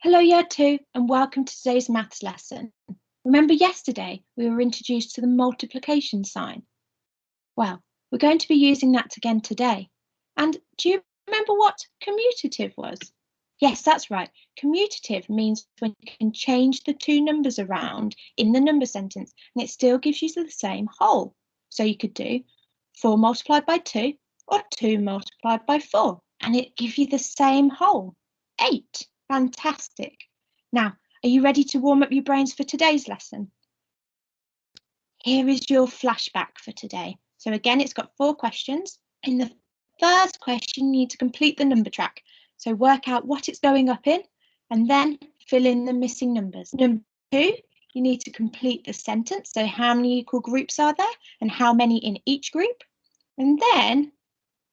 Hello Year 2 and welcome to today's maths lesson. Remember yesterday we were introduced to the multiplication sign? Well, we're going to be using that again today. And do you remember what commutative was? Yes, that's right. Commutative means when you can change the two numbers around in the number sentence and it still gives you the same whole. So you could do 4 multiplied by 2 or 2 multiplied by 4 and it gives you the same whole, 8. Fantastic. Now, are you ready to warm up your brains for today's lesson? Here is your flashback for today. So again, it's got 4 questions. In the first question, you need to complete the number track. So work out what it's going up in and then fill in the missing numbers. Number 2, you need to complete the sentence. So how many equal groups are there and how many in each group? And then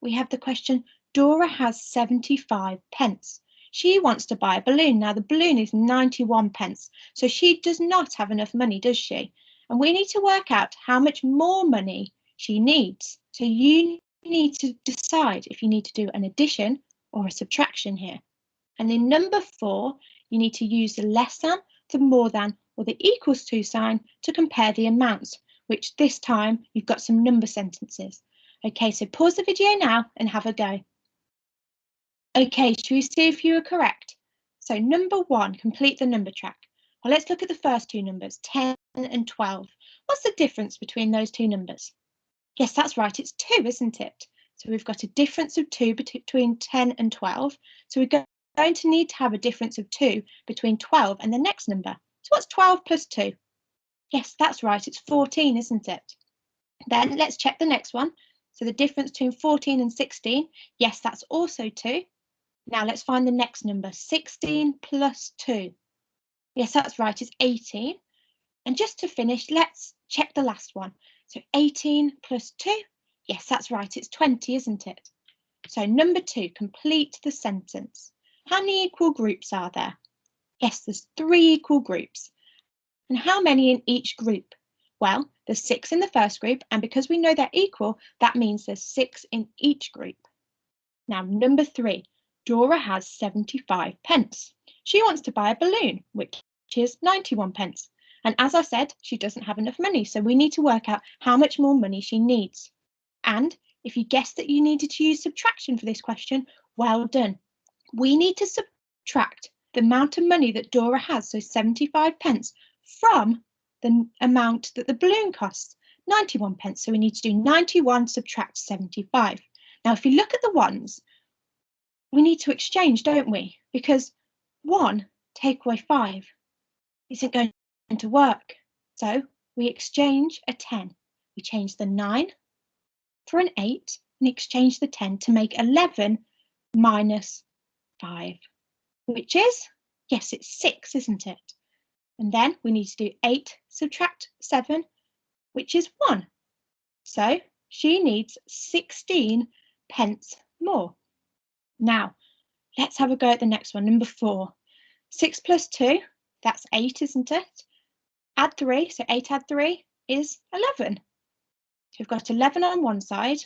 we have the question, Dora has 75 pence. She wants to buy a balloon. Now the balloon is 91 pence. So she does not have enough money, does she? And we need to work out how much more money she needs. So you need to decide if you need to do an addition or a subtraction here. And in number 4, you need to use the less than, the more than, or the equals to sign to compare the amounts, which this time you've got some number sentences. Okay, so pause the video now and have a go. Okay, should we see if you are correct? So number 1, complete the number track. Well, let's look at the first two numbers, 10 and 12. What's the difference between those two numbers? Yes, that's right, it's 2, isn't it? So we've got a difference of 2 between 10 and 12. So we're going to need to have a difference of 2 between 12 and the next number. So what's 12 plus 2? Yes, that's right, it's 14, isn't it? Then let's check the next one. So the difference between 14 and 16, yes, that's also 2. Now let's find the next number, 16 plus 2. Yes, that's right, it's 18. And just to finish, let's check the last one. So 18 plus 2, yes, that's right, it's 20, isn't it? So number 2, complete the sentence. How many equal groups are there? Yes, there's 3 equal groups. And how many in each group? Well, there's 6 in the first group, and because we know they're equal, that means there's 6 in each group. Now, number 3, Dora has 75 pence. She wants to buy a balloon, which is 91 pence. And as I said, she doesn't have enough money, so we need to work out how much more money she needs. And if you guessed that you needed to use subtraction for this question, well done. We need to subtract the amount of money that Dora has, so 75 pence, from the amount that the balloon costs, 91 pence. So we need to do 91 subtract 75. Now, if you look at the ones, we need to exchange, don't we? Because 1 take away 5 isn't going to work. So we exchange a 10. We change the 9 for an 8 and exchange the 10 to make 11 minus 5, which is, yes, it's 6, isn't it? And then we need to do 8 subtract 7, which is 1. So she needs 16 pence more. Now, let's have a go at the next one, number 4. 6 plus 2, that's 8, isn't it? Add 3, so 8 add 3 is 11. So we've got 11 on one side,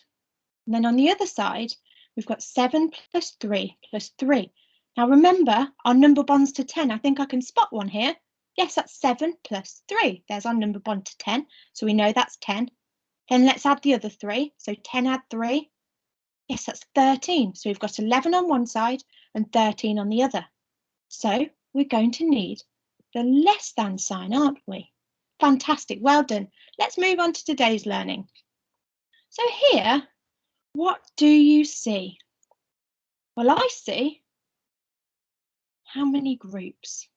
and then on the other side, we've got 7 plus 3 plus 3. Now remember, our number bonds to 10. I think I can spot one here. Yes, that's 7 plus 3. There's our number bond to 10, so we know that's 10. Then let's add the other 3. So 10 add 3. Yes, that's 13. So we've got 11 on one side and 13 on the other. So we're going to need the less than sign, aren't we? Fantastic, well done. Let's move on to today's learning. So here, what do you see? Well, I see how many groups?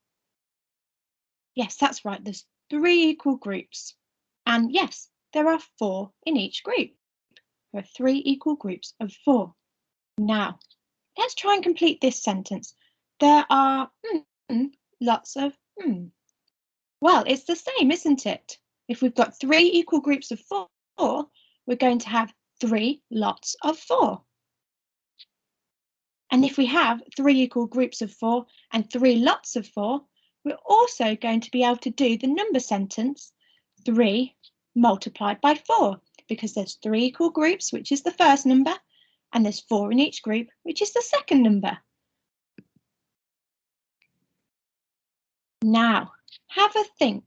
Yes, that's right, there's 3 equal groups. And yes, there are 4 in each group. There are 3 equal groups of 4. Now, let's try and complete this sentence. There are lots of Well, it's the same, isn't it? If we've got 3 equal groups of 4, we're going to have 3 lots of 4. And if we have 3 equal groups of 4 and 3 lots of 4, we're also going to be able to do the number sentence 3 multiplied by 4, because there's 3 equal groups, which is the first number, and there's 4 in each group, which is the second number. Now, have a think.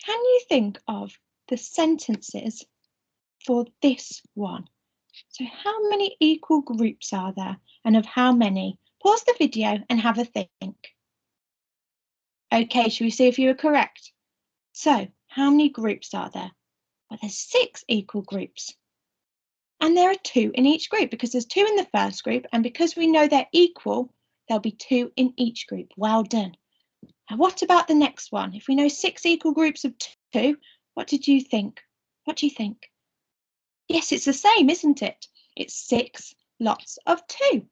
Can you think of the sentences for this one? So how many equal groups are there, and of how many? Pause the video and have a think. Okay, shall we see if you were correct? So, how many groups are there? Well, there's 6 equal groups. And there are 2 in each group because there's 2 in the first group, and because we know they're equal, there'll be 2 in each group. Well done. And what about the next one? If we know 6 equal groups of 2, what did you think? What do you think? Yes, it's the same, isn't it? It's 6 lots of 2.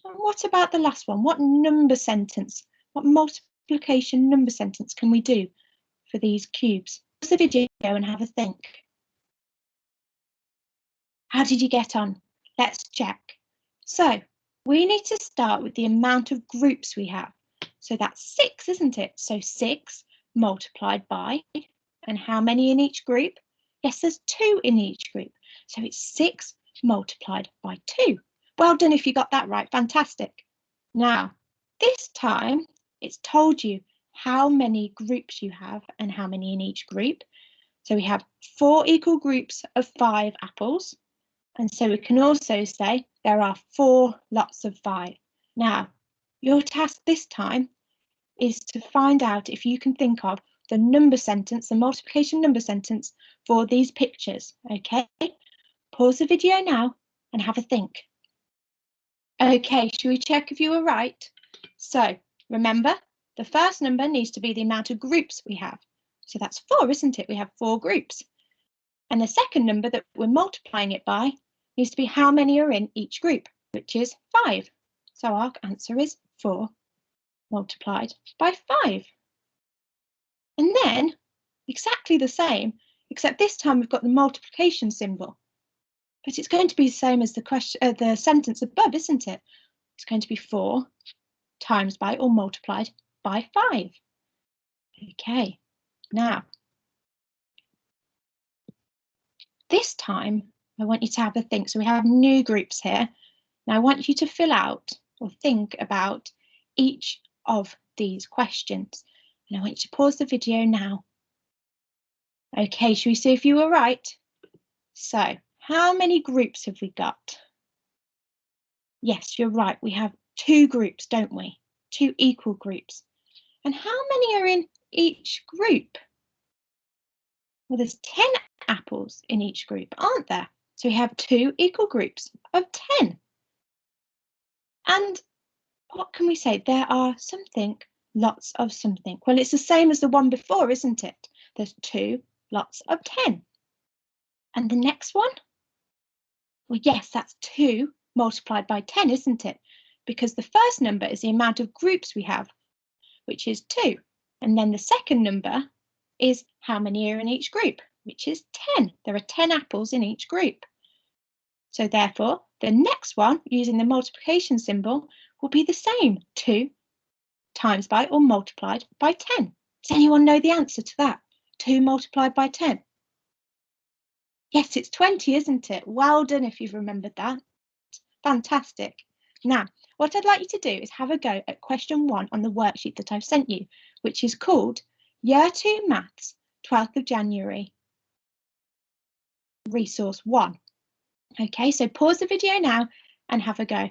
And what about the last one? What number sentence, what multiplication number sentence can we do for these cubes? Pause the video and have a think. How did you get on? Let's check. So we need to start with the amount of groups we have. So that's 6, isn't it? So 6 multiplied by, and how many in each group? Yes, there's 2 in each group. So it's 6 multiplied by 2. Well done if you got that right, fantastic. Now, this time it's told you how many groups you have and how many in each group. So we have 4 equal groups of 5 apples. And so we can also say there are 4 lots of 5. Now, your task this time is to find out if you can think of the number sentence, the multiplication number sentence for these pictures, okay? Pause the video now and have a think. Okay, shall we check if you were right? So, remember, the first number needs to be the amount of groups we have. So that's 4, isn't it? We have 4 groups. And the second number that we're multiplying it by needs to be how many are in each group, which is 5. So our answer is 4 multiplied by 5. And then exactly the same, except this time we've got the multiplication symbol. But it's going to be the same as the sentence above, isn't it? It's going to be 4 times by or multiplied by 5. Okay, now this time I want you to have a think. So we have new groups here. Now I want you to fill out or think about each of these questions. And I want you to pause the video now. Okay, shall we see if you were right? So, how many groups have we got? Yes, you're right. We have 2 groups, don't we? 2 equal groups. And how many are in each group? Well, there's 10 apples in each group, aren't there? So we have 2 equal groups of 10. And what can we say? There are something, lots of something. Well, it's the same as the one before, isn't it? There's 2 lots of 10. And the next one? Well, yes, that's 2 multiplied by 10, isn't it? Because the first number is the amount of groups we have, which is 2. And then the second number is how many are in each group, which is 10. There are 10 apples in each group. So therefore, the next one, using the multiplication symbol, will be the same, 2 times by or multiplied by 10. Does anyone know the answer to that? 2 multiplied by 10. Yes, it's 20, isn't it? Well done if you've remembered that. Fantastic. Now, what I'd like you to do is have a go at question 1 on the worksheet that I've sent you, which is called Year 2 Maths, 12th of January, Resource 1. Okay, so pause the video now and have a go.